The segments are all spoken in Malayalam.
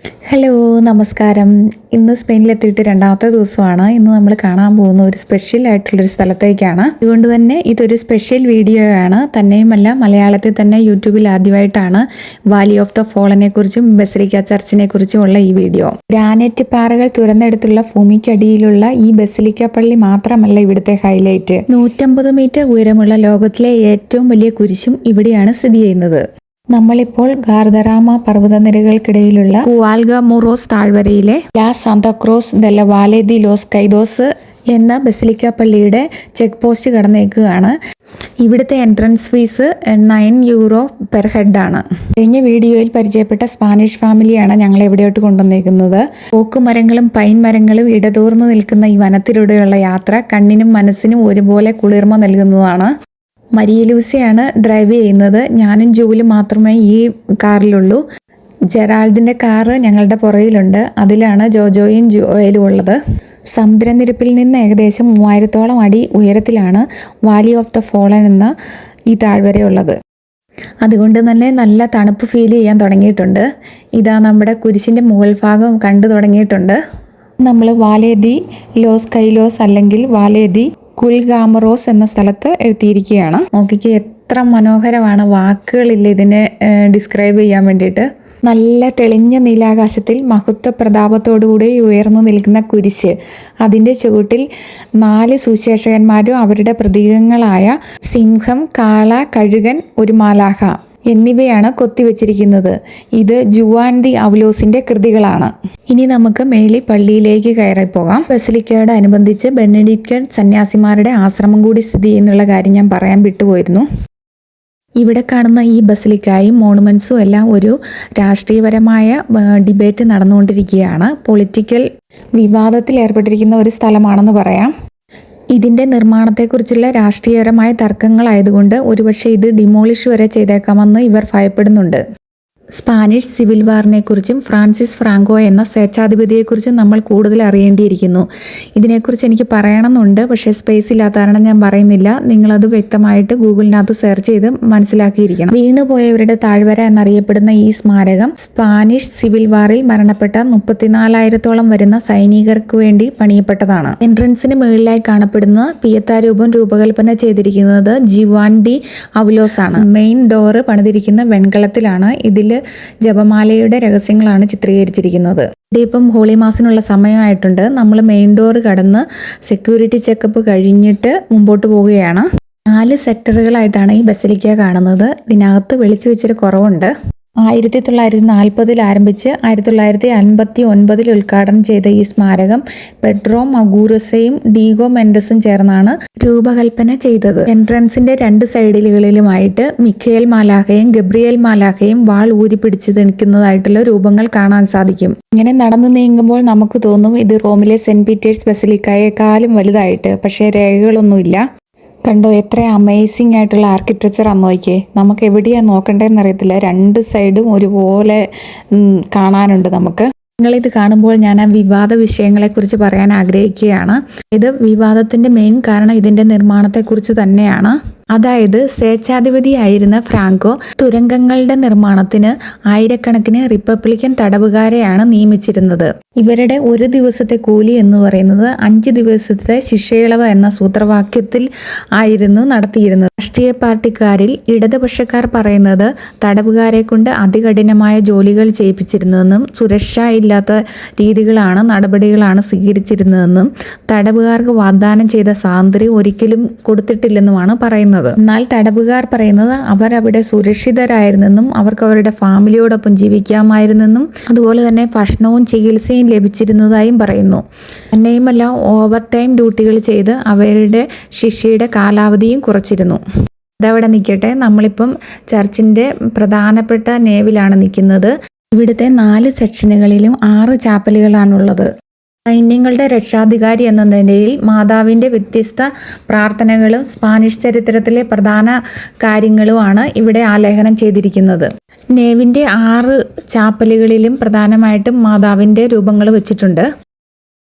ഹലോ, നമസ്കാരം. ഇന്ന് സ്പെയിനിലെത്തിയിട്ട് രണ്ടാമത്തെ ദിവസമാണ്. ഇന്ന് നമ്മൾ കാണാൻ പോകുന്ന ഒരു സ്പെഷ്യൽ ആയിട്ടുള്ളൊരു സ്ഥലത്തേക്കാണ്. അതുകൊണ്ട് തന്നെ ഇതൊരു സ്പെഷ്യൽ വീഡിയോ ആണ്. തന്നെയുമല്ല, മലയാളത്തിൽ തന്നെ യൂട്യൂബിൽ ആദ്യമായിട്ടാണ് വാലി ഓഫ് ദ ഫോളിനെ കുറിച്ചും ബസിലിക്ക ചർച്ചിനെ കുറിച്ചും ഉള്ള ഈ വീഡിയോ. ഗ്രാനൈറ്റ് പാറകൾ തുരന്നെടുത്തുള്ള ഭൂമിക്കടിയിലുള്ള ഈ ബസിലിക്ക പള്ളി മാത്രമല്ല ഇവിടുത്തെ ഹൈലൈറ്റ്. 150 മീറ്റർ ഉയരമുള്ള ലോകത്തിലെ ഏറ്റവും വലിയ കുരിശും ഇവിടെയാണ് സ്ഥിതി ചെയ്യുന്നത്. നമ്മളിപ്പോൾ ഗാർദറാമ പർവ്വതനിരകൾക്കിടയിലുള്ള കുവാൽഗമോറോസ് താഴ്വരയിലെ ലാ സാന്താക്രോസ് ദെ ല വാലെ ദി ലോസ് കൈദോസ് എന്ന ബസിലിക്ക പള്ളിയുടെ ചെക്ക് പോസ്റ്റ് കടന്നേക്കുകയാണ്. ഇവിടുത്തെ എൻട്രൻസ് ഫീസ് €9 പെർ ഹെഡ് ആണ്. കഴിഞ്ഞ വീഡിയോയിൽ പരിചയപ്പെട്ട സ്പാനിഷ് ഫാമിലിയാണ് ഞങ്ങൾ എവിടെയോട്ട് കൊണ്ടുവന്നേക്കുന്നത്. ഓക്കുമരങ്ങളും പൈൻ മരങ്ങളും ഇടതൂർന്നു നിൽക്കുന്ന ഈ വനത്തിലൂടെയുള്ള യാത്ര കണ്ണിനും മനസ്സിനും ഒരുപോലെ കുളിർമ നൽകുന്നതാണ്. മരിയ ലൂസിയാണ് ഡ്രൈവ് ചെയ്യുന്നത്. ഞാനും ജൂലും മാത്രമേ ഈ കാറിലുള്ളൂ. ജെറാൾഡിൻ്റെ കാറ് ഞങ്ങളുടെ പുറയിലുണ്ട്. അതിലാണ് ജോജോയും ജോയലും ഉള്ളത്. സമുദ്രനിരപ്പിൽ നിന്ന് ഏകദേശം 3000-ഓളം അടി ഉയരത്തിലാണ് വാലി ഓഫ് ദ ഫോളൻ എന്ന ഈ താഴ്വരയുള്ളത്. അതുകൊണ്ട് തന്നെ നല്ല തണുപ്പ് ഫീൽ ചെയ്യാൻ തുടങ്ങിയിട്ടുണ്ട്. ഇതാ നമ്മുടെ കുരിശിൻ്റെ മുകൾ ഭാഗം കണ്ടു തുടങ്ങിയിട്ടുണ്ട്. നമ്മൾ വാലെ ദി ലോസ് കൈലോസ് അല്ലെങ്കിൽ വാലെ ദി കുൽഗാമറോസ് എന്ന സ്ഥലത്ത് എഴുതിയിരിക്കുകയാണ്. നോക്കിക്ക് എത്ര മനോഹരമാണ്, വാക്കുകളില്ല ഇതിനെ ഡിസ്ക്രൈബ് ചെയ്യാൻ വേണ്ടിയിട്ട്. നല്ല തെളിഞ്ഞ നീലാകാശത്തിൽ മഹത്വ പ്രതാപത്തോടുകൂടി ഉയർന്നു നിൽക്കുന്ന കുരിശ്, അതിൻ്റെ ചുവട്ടിൽ 4 സുവിശേഷകന്മാരും അവരുടെ പ്രതീകങ്ങളായ സിംഹം, കാള, കഴുകൻ, ഒരു മാലാഖ എന്നിവയാണ് കൊത്തിവെച്ചിരിക്കുന്നത്. ഇത് ജുവാൻ ദി ഔലോസിന്റെ കൃതികളാണ്. ഇനി നമുക്ക് മേലി പള്ളിയിലേക്ക് കയറിപ്പോകാം. ബസിലിക്കയോട് അനുബന്ധിച്ച് ബെനഡിക്റ്റൻ സന്യാസിമാരുടെ ആശ്രമം കൂടി സ്ഥിതി ചെയ്യുന്നുള്ള കാര്യം ഞാൻ പറയാൻ വിട്ടുപോയിരുന്നു. ഇവിടെ കാണുന്ന ഈ ബസിലിക്കായും മോണുമെന്റ്സും എല്ലാം ഒരു രാഷ്ട്രീയപരമായ ഡിബേറ്റ് നടന്നുകൊണ്ടിരിക്കുകയാണ്. പൊളിറ്റിക്കൽ വിവാദത്തിൽ ഏർപ്പെട്ടിരിക്കുന്ന ഒരു സ്ഥലമാണെന്ന് പറയാം. ഇതിൻ്റെ നിർമ്മാണത്തെക്കുറിച്ചുള്ള രാഷ്ട്രീയപരമായ തർക്കങ്ങളായതുകൊണ്ട് ഒരുപക്ഷെ ഇത് ഡിമോളിഷ് വരെ ചെയ്തേക്കാമെന്ന് ഇവർ ഭയപ്പെടുന്നുണ്ട്. സ്പാനിഷ് സിവിൽ വാറിനെക്കുറിച്ചും ഫ്രാൻസിസ് ഫ്രാങ്കോ എന്ന സ്വേച്ഛാധിപതിയെക്കുറിച്ചും നമ്മൾ കൂടുതൽ അറിയേണ്ടിയിരിക്കുന്നു. ഇതിനെക്കുറിച്ച് എനിക്ക് പറയണമെന്നുണ്ട്, പക്ഷേ സ്പേസ് ഇല്ലാത്ത കാരണം ഞാൻ പറയുന്നില്ല. നിങ്ങളത് വ്യക്തമായിട്ട് ഗൂഗിളിനകത്ത് സെർച്ച് ചെയ്ത് മനസ്സിലാക്കിയിരിക്കണം. വീണുപോയവരുടെ താഴ്വര എന്നറിയപ്പെടുന്ന ഈ സ്മാരകം സ്പാനിഷ് സിവിൽ വാറിൽ മരണപ്പെട്ട 34,000-ഓളം വരുന്ന സൈനികർക്ക് വേണ്ടി പണിയപ്പെട്ടതാണ്. എൻട്രൻസിന് മുകളിലായി കാണപ്പെടുന്ന പിയത്ത രൂപം രൂപകൽപ്പന ചെയ്തിരിക്കുന്നത് ജുവാൻ ഡി ഔലോസ് ആണ്. മെയിൻ ഡോറ് പണിതിരിക്കുന്ന വെൺകലത്തിലാണ്. ഇതിൽ ജപമാലയുടെ രഹസ്യങ്ങളാണ് ചിത്രീകരിച്ചിരിക്കുന്നത്. ഇപ്പം ഹോളി മാസിനുള്ള സമയമായിട്ടുണ്ട്. നമ്മൾ മെയിൻ ഡോർ കടന്ന് സെക്യൂരിറ്റി ചെക്കപ്പ് കഴിഞ്ഞിട്ട് മുമ്പോട്ട് പോവുകയാണ്. 4 സെക്ടറുകളായിട്ടാണ് ഈ ബസിലിക്ക കാണുന്നത്. ഇതിനകത്ത് വെളിച്ചു വെച്ചൊരു കുറവുണ്ട്. 1940 ആരംഭിച്ച് 1959 ഉദ്ഘാടനം ചെയ്ത ഈ സ്മാരകം പെഡ്രോ മഗൂറസയും ഡീഗോ മെൻഡസും ചേർന്നാണ് രൂപകൽപ്പന ചെയ്തത്. എൻട്രൻസിന്റെ 2 സൈഡുകളിലുമായിട്ട് മിഖയേൽ മാലാഖയും ഗബ്രിയേൽ മാലാഖയും വാൾ ഊരിപ്പിടിച്ച് നിൽക്കുന്നതായിട്ടുള്ള രൂപങ്ങൾ കാണാൻ സാധിക്കും. ഇങ്ങനെ നടന്നു നീങ്ങുമ്പോൾ നമുക്ക് തോന്നും ഇത് റോമിലെ സെന്റ് പീറ്റേഴ്സ് ബസിലിക്കയെക്കാളും വലുതായിട്ട്. പക്ഷേ രേഖകളൊന്നുമില്ല. കണ്ടോ, എത്ര അമേസിംഗ് ആയിട്ടുള്ള ആർക്കിടെക്ചർ ആണെന്ന് നോക്കിയേ. നമുക്ക് എവിടെയാണ് നോക്കണ്ടേന്ന് അറിയത്തില്ല. 2 സൈഡും ഒരുപോലെ കാണാനുണ്ട് നമുക്ക്. നിങ്ങളിത് കാണുമ്പോൾ ഞാൻ ആ വിവാദ വിഷയങ്ങളെക്കുറിച്ച് പറയാൻ ആഗ്രഹിക്കുകയാണ്. ഇത് വിവാദത്തിൻ്റെ മെയിൻ കാരണം ഇതിൻ്റെ നിർമ്മാണത്തെക്കുറിച്ച് തന്നെയാണ്. അതായത് സ്വേച്ഛാധിപതിയായിരുന്ന ഫ്രാങ്കോ തുരങ്കങ്ങളുടെ നിർമ്മാണത്തിന് ആയിരക്കണക്കിന് റിപ്പബ്ലിക്കൻ തടവുകാരെയാണ് നിയമിച്ചിരുന്നത്. ഇവരുടെ ഒരു ദിവസത്തെ കൂലി എന്ന് പറയുന്നത് 5 ദിവസത്തെ ശിക്ഷയിളവ് എന്ന സൂത്രവാക്യത്തിൽ ആയിരുന്നു നടത്തിയിരുന്നത്. രാഷ്ട്രീയ പാർട്ടിക്കാരിൽ ഇടതുപക്ഷക്കാർ പറയുന്നത് തടവുകാരെ കൊണ്ട് അതികഠിനമായ ജോലികൾ ചെയ്യിപ്പിച്ചിരുന്നതെന്നും സുരക്ഷ ഇല്ലാത്ത നടപടികളാണ് സ്വീകരിച്ചിരുന്നതെന്നും തടവുകാർക്ക് വാഗ്ദാനം ചെയ്ത സ്വാതന്ത്ര്യം ഒരിക്കലും കൊടുത്തിട്ടില്ലെന്നുമാണ് പറയുന്നത്. എന്നാൽ തടവുകാർ പറയുന്നത് അവർ അവിടെ സുരക്ഷിതരായിരുന്നെന്നും അവർക്ക് അവരുടെ ഫാമിലിയോടൊപ്പം ജീവിക്കാമായിരുന്നെന്നും അതുപോലെ തന്നെ ഭക്ഷണവും ചികിത്സയും ലഭിച്ചിരുന്നതായും പറയുന്നു. തന്നെയുമല്ല, ഓവർ ടൈം ഡ്യൂട്ടികൾ ചെയ്ത് അവരുടെ ശിക്ഷയുടെ കാലാവധിയും കുറച്ചിരുന്നു. ഇതവിടെ നിൽക്കട്ടെ. നമ്മളിപ്പം ചർച്ചിൻ്റെ പ്രധാനപ്പെട്ട നേവിലാണ് നിൽക്കുന്നത്. ഇവിടുത്തെ 4 സെക്ഷനുകളിലും 6 ചാപ്പലുകളാണുള്ളത്. സൈന്യങ്ങളുടെ രക്ഷാധികാരി എന്ന നിലയിൽ മാതാവിൻ്റെ വ്യത്യസ്ത പ്രാർത്ഥനകളും സ്പാനിഷ് ചരിത്രത്തിലെ പ്രധാന കാര്യങ്ങളുമാണ് ഇവിടെ ആലേഖനം ചെയ്തിരിക്കുന്നത്. നേവിൻ്റെ 6 ചാപ്പലുകളിലും പ്രധാനമായിട്ടും മാതാവിൻ്റെ രൂപങ്ങൾ വെച്ചിട്ടുണ്ട്.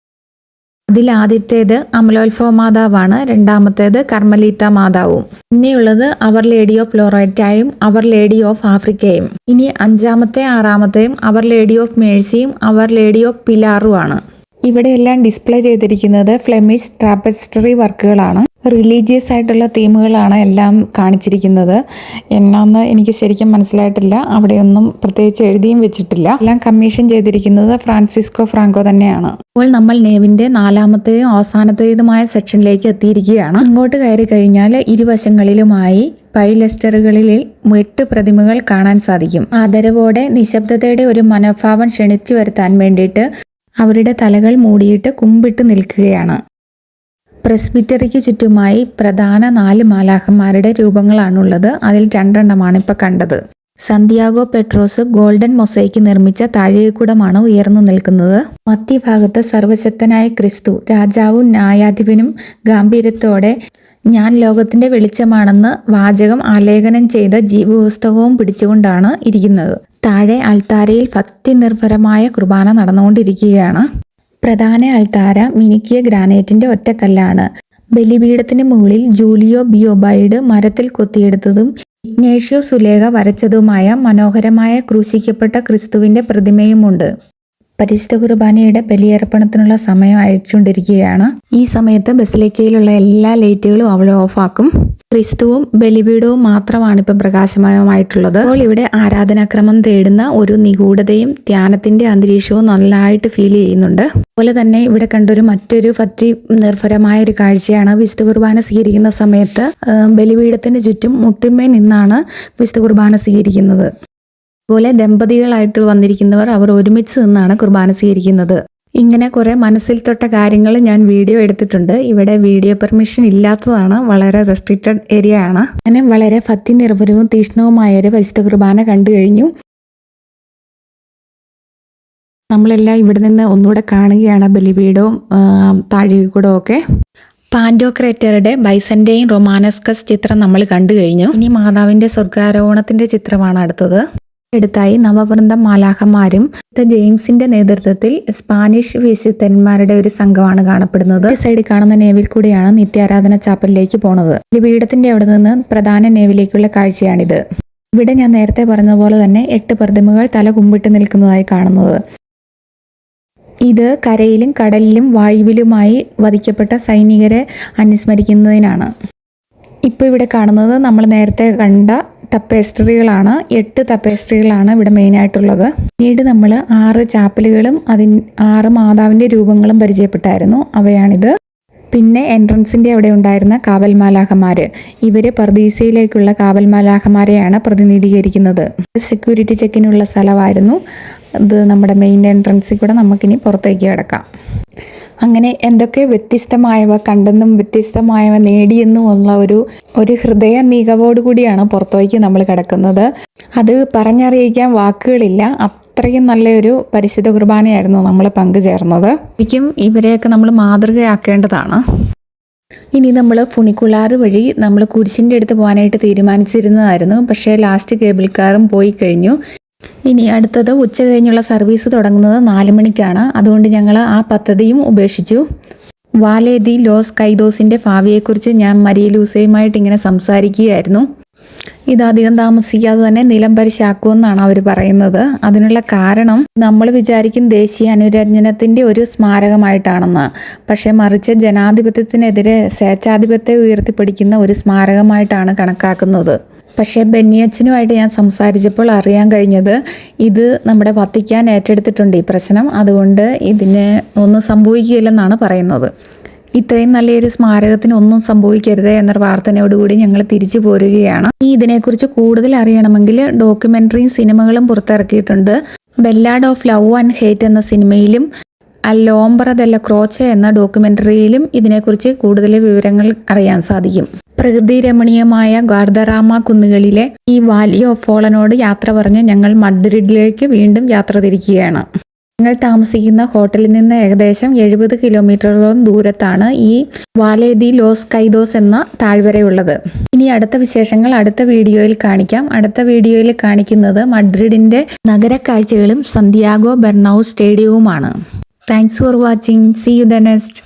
അതിൽ ആദ്യത്തേത് അമലോത്ഭവ മാതാവാണ്, രണ്ടാമത്തേത് കർമ്മലീത്ത മാതാവും. പിന്നെയുള്ളത് അവർ ലേഡി ഓഫ് ലോറൈറ്റായും അവർ ലേഡി ഓഫ് ആഫ്രിക്കയും. ഇനി അഞ്ചാമത്തെ ആറാമത്തെയും അവർ ലേഡി ഓഫ് മേഴ്സിയും അവർ ലേഡി ഓഫ് പിലാറുമാണ്. ഇവിടെയെല്ലാം ഡിസ്പ്ലേ ചെയ്തിരിക്കുന്നത് ഫ്ലെമിഷ് ട്രാപ്പസ്റ്ററി വർക്കുകളാണ്. റിലീജിയസ് ആയിട്ടുള്ള തീമുകളാണ് എല്ലാം കാണിച്ചിരിക്കുന്നത്. എന്നാന്ന് എനിക്ക് ശരിക്കും മനസ്സിലായിട്ടില്ല. അവിടെയൊന്നും പ്രത്യേകിച്ച് എഴുതിയും വെച്ചിട്ടില്ല. എല്ലാം കമ്മീഷൻ ചെയ്തിരിക്കുന്നത് ഫ്രാൻസിസ്കോ ഫ്രാങ്കോ തന്നെയാണ്. ഇപ്പോൾ നമ്മൾ നേവിന്റെ നാലാമത്തെയും അവസാനത്തേതുമായ സെക്ഷനിലേക്ക് എത്തിയിരിക്കുകയാണ്. ഇങ്ങോട്ട് കയറി കഴിഞ്ഞാൽ ഇരുവശങ്ങളിലുമായി പൈലസ്റ്ററുകളിൽ 8 പ്രതിമകൾ കാണാൻ സാധിക്കും. ആദരവോടെ നിശബ്ദതയുടെ ഒരു മനോഭാവം ക്ഷണിച്ചു വരുത്താൻ വേണ്ടിയിട്ട് അവരുടെ തലകൾ മൂടിയിട്ട് കുമ്പിട്ട് നിൽക്കുകയാണ്. പ്രസ്ബിറ്ററിക്ക് ചുറ്റുമായി പ്രധാന 4 മാലാഖമാരുടെ രൂപങ്ങളാണുള്ളത്. അതിൽ 2 എണ്ണമാണ് ഇപ്പോൾ കണ്ടത്. സന്തിയാഗോ പെട്രോസ് ഗോൾഡൻ മൊസൈക്ക് നിർമ്മിച്ച താഴികക്കുടമാണ് ഉയർന്നു നിൽക്കുന്നത്. മധ്യഭാഗത്ത് സർവശക്തനായ ക്രിസ്തു രാജാവും ന്യായാധിപനും ഗാംഭീര്യത്തോടെ ഞാൻ ലോകത്തിന്റെ വെളിച്ചമാണെന്ന് വാചകം ആലേഖനം ചെയ്ത ജീവപുസ്തകവും പിടിച്ചുകൊണ്ടാണ് ഇരിക്കുന്നത്. താഴെ അൾത്താരയിൽ ഭക്തിനിർഭരമായ കുർബാന നടന്നുകൊണ്ടിരിക്കുകയാണ്. പ്രധാന അൾത്താര മിനുക്കിയ ഗ്രാനൈറ്റിന്റെ ഒറ്റക്കല്ലാണ്. ബലിപീഠത്തിന് മുകളിൽ ജൂലിയോ ബിയോബൈഡ് മരത്തിൽ കൊത്തിയെടുത്തതും ഇഗ്നേഷ്യോ സുലേഖ വരച്ചതുമായ മനോഹരമായ ക്രൂശിക്കപ്പെട്ട ക്രിസ്തുവിന്റെ പ്രതിമയുമുണ്ട്. പരിശുദ്ധ കുർബാനയുടെ ബലിയർപ്പണത്തിനുള്ള സമയമായിക്കൊണ്ടിരിക്കുകയാണ്. ഈ സമയത്ത് ബസിലിക്കയിലുള്ള എല്ലാ ലൈറ്റുകളും അവൾ ഓഫാക്കും. ക്രിസ്തുവും ബലിപീഠവും മാത്രമാണ് ഇപ്പം പ്രകാശമാനമായിട്ടുള്ളത്. അപ്പോൾ ഇവിടെ ആരാധനാക്രമം തേടുന്ന ഒരു നിഗൂഢതയും ധ്യാനത്തിന്റെ അന്തരീക്ഷവും നല്ലതായിട്ട് ഫീൽ ചെയ്യുന്നുണ്ട്. അതുപോലെ തന്നെ ഇവിടെ കണ്ടൊരു മറ്റൊരു ഭക്തി നിർഭരമായ ഒരു കാഴ്ചയാണ് വിശുദ്ധ കുർബാന സ്വീകരിക്കുന്ന സമയത്ത് ബലിപീഠത്തിന് ചുറ്റും മുട്ടിന്മേൽ നിന്നാണ് വിശുദ്ധ കുർബാന സ്വീകരിക്കുന്നത്. അതുപോലെ ദമ്പതികളായിട്ട് വന്നിരിക്കുന്നവർ അവർ ഒരുമിച്ച് നിന്നാണ് കുർബാന സ്വീകരിക്കുന്നത്. ഇങ്ങനെ കുറെ മനസ്സിൽ തൊട്ട കാര്യങ്ങൾ ഞാൻ വീഡിയോ എടുത്തിട്ടുണ്ട്. ഇവിടെ വീഡിയോ പെർമിഷൻ ഇല്ലാത്തതാണ്, വളരെ റെസ്ട്രിക്റ്റഡ് ഏരിയ ആണ്. അങ്ങനെ വളരെ ഭക്തി നിർഭരവും തീഷ്ണവുമായ ഒരു വിശുദ്ധ കുർബാന കണ്ടു കഴിഞ്ഞു. നമ്മളെല്ലാം ഇവിടെ നിന്ന് ഒന്നുകൂടെ കാണുകയാണ് ബലിപീഠവും താഴികക്കുടവും ഒക്കെ. പാൻറ്റോക്രേറ്ററുടെ ബൈസന്റെയും റൊമാനസ്കസ് ചിത്രം നമ്മൾ കണ്ടു കഴിഞ്ഞു. ഇനി മാതാവിന്റെ സ്വർഗാരോഹണത്തിന്റെ ചിത്രമാണ് അടുത്തത്. അടുത്തായി നവവൃന്ദം മാലാഖമാരും ജെയിംസിന്റെ നേതൃത്വത്തിൽ സ്പാനിഷ് വിശുദ്ധന്മാരുടെ ഒരു സംഘമാണ് കാണപ്പെടുന്നത്. സൈഡിൽ കാണുന്ന നേവിൽ കൂടിയാണ് നിത്യാരാധന ചാപ്പലിലേക്ക് പോണത്. പീഠത്തിന്റെ അവിടെ നിന്ന് പ്രധാന നേവിലേക്കുള്ള കാഴ്ചയാണിത്. ഇവിടെ ഞാൻ നേരത്തെ പറഞ്ഞതുപോലെ തന്നെ 8 പ്രതിമകൾ തല കുമ്പിട്ട് നിൽക്കുന്നതായി കാണുന്നത്. ഇത് കരയിലും കടലിലും വായുവിലുമായി വധിക്കപ്പെട്ട സൈനികരെ അനുസ്മരിക്കുന്നതിനാണ്. ഇപ്പോൾ ഇവിടെ കാണുന്നത് നമ്മൾ നേരത്തെ കണ്ട തപ്പേസ്ട്രികളാണ്. 8 തപ്പേസ്ട്രികളാണ് ഇവിടെ മെയിനായിട്ടുള്ളത്. പിന്നീട് നമ്മൾ 6 ചാപ്പലുകളും 6 മാതാവിൻ്റെ രൂപങ്ങളും പരിചയപ്പെട്ടായിരുന്നു. അവയാണിത്. പിന്നെ എൻട്രൻസിൻ്റെ അവിടെ ഉണ്ടായിരുന്ന കാവൽമാലാഖമാര്, ഇവര് പർദീസയിലേക്കുള്ള കാവൽമാലാഖമാരെയാണ് പ്രതിനിധീകരിക്കുന്നത്. സെക്യൂരിറ്റി ചെക്കിനുള്ള സ്ഥലമായിരുന്നു ഇത്. നമ്മുടെ മെയിൻ എൻട്രൻസിൽ കൂടെ നമുക്കിനി പുറത്തേക്ക് കിടക്കാം. അങ്ങനെ എന്തൊക്കെ വ്യത്യസ്തമായവ കണ്ടെന്നും വ്യത്യസ്തമായവ നേടിയെന്നും ഉള്ള ഒരു ഹൃദയ മികവോടുകൂടിയാണ് പുറത്തേക്ക് നമ്മൾ കിടക്കുന്നത്. അത് പറഞ്ഞറിയിക്കാൻ വാക്കുകളില്ല. അത്രയും നല്ലൊരു പരിശുദ്ധ കുർബാനയായിരുന്നു നമ്മൾ പങ്കുചേർന്നത്. ശരിക്കും ഇവരെയൊക്കെ നമ്മൾ മാതൃകയാക്കേണ്ടതാണ്. ഇനി നമ്മൾ ഫുണിക്കുലാറ് വഴി നമ്മൾ കുരിശിൻ്റെ അടുത്ത് പോകാനായിട്ട് തീരുമാനിച്ചിരുന്നതായിരുന്നു. പക്ഷേ ലാസ്റ്റ് കേബിൾ കാറും പോയി കഴിഞ്ഞു. ഇനി അടുത്തത് ഉച്ച കഴിഞ്ഞുള്ള സർവീസ് തുടങ്ങുന്നത് 4 മണിക്കാണ്. അതുകൊണ്ട് ഞങ്ങൾ ആ പദ്ധതിയും ഉപേക്ഷിച്ചു. വാലെ ദി ലോസ് കൈദോസിൻ്റെ ഭാവിയെക്കുറിച്ച് ഞാൻ മരിയ ലൂസയുമായിട്ട് ഇങ്ങനെ സംസാരിക്കുകയായിരുന്നു. ഇതധികം താമസിക്കാതെ തന്നെ നിലം പരിശാക്കുമെന്നാണ് അവർ പറയുന്നത്. അതിനുള്ള കാരണം നമ്മൾ വിചാരിക്കും ദേശീയ അനുരഞ്ജനത്തിൻ്റെ ഒരു സ്മാരകമായിട്ടാണെന്ന്. പക്ഷേ മറിച്ച് ജനാധിപത്യത്തിനെതിരെ സ്വേച്ഛാധിപത്യത്തെ ഉയർത്തിപ്പിടിക്കുന്ന ഒരു സ്മാരകമായിട്ടാണ് കണക്കാക്കുന്നത്. പക്ഷേ ബെന്നിയച്ചനുമായിട്ട് ഞാൻ സംസാരിച്ചപ്പോൾ അറിയാൻ കഴിഞ്ഞത് ഇത് നമ്മുടെ വത്തിക്കാൻ ഏറ്റെടുത്തിട്ടുണ്ട് ഈ പ്രശ്നം. അതുകൊണ്ട് ഇതിന് ഒന്നും സംഭവിക്കില്ലെന്നാണ് പറയുന്നത്. ഇത്രയും നല്ലൊരു സ്മാരകത്തിന് ഒന്നും സംഭവിക്കരുത് എന്ന പ്രാർത്ഥനയോടുകൂടി ഞങ്ങൾ തിരിച്ചു പോരുകയാണ്. ഇതിനെക്കുറിച്ച് കൂടുതൽ അറിയണമെങ്കിൽ ഡോക്യുമെൻ്ററിയും സിനിമകളും പുറത്തിറക്കിയിട്ടുണ്ട്. ബെല്ലാഡ് ഓഫ് ലവ് ആൻഡ് ഹേറ്റ് എന്ന സിനിമയിലും അല്ലോംബ്ര ദെല്ല ക്രോച്ച എന്ന ഡോക്യുമെൻ്ററിയിലും ഇതിനെക്കുറിച്ച് കൂടുതൽ വിവരങ്ങൾ അറിയാൻ സാധിക്കും. പ്രകൃതി രമണീയമായ ഗാർദറാമ കുന്നുകളിലെ ഈ വാലി ഓഫ് ഫോളനോട് യാത്ര പറഞ്ഞ് ഞങ്ങൾ മഡ്രിഡിലേക്ക് വീണ്ടും യാത്ര തിരിക്കുകയാണ്. ഞങ്ങൾ താമസിക്കുന്ന ഹോട്ടലിൽ നിന്ന് ഏകദേശം 70 കിലോമീറ്ററോളം ദൂരത്താണ് ഈ വാലെ ദി ലോസ് കൈദോസ് എന്ന താഴ്വരയുള്ളത്. ഇനി അടുത്ത വിശേഷങ്ങൾ അടുത്ത വീഡിയോയിൽ കാണിക്കാം. അടുത്ത വീഡിയോയിൽ കാണിക്കുന്നത് മഡ്രിഡിന്റെ നഗരക്കാഴ്ചകളും സന്തിയാഗോ ബെർണൌ സ്റ്റേഡിയവുമാണ്. Thanks for watching. See you the next.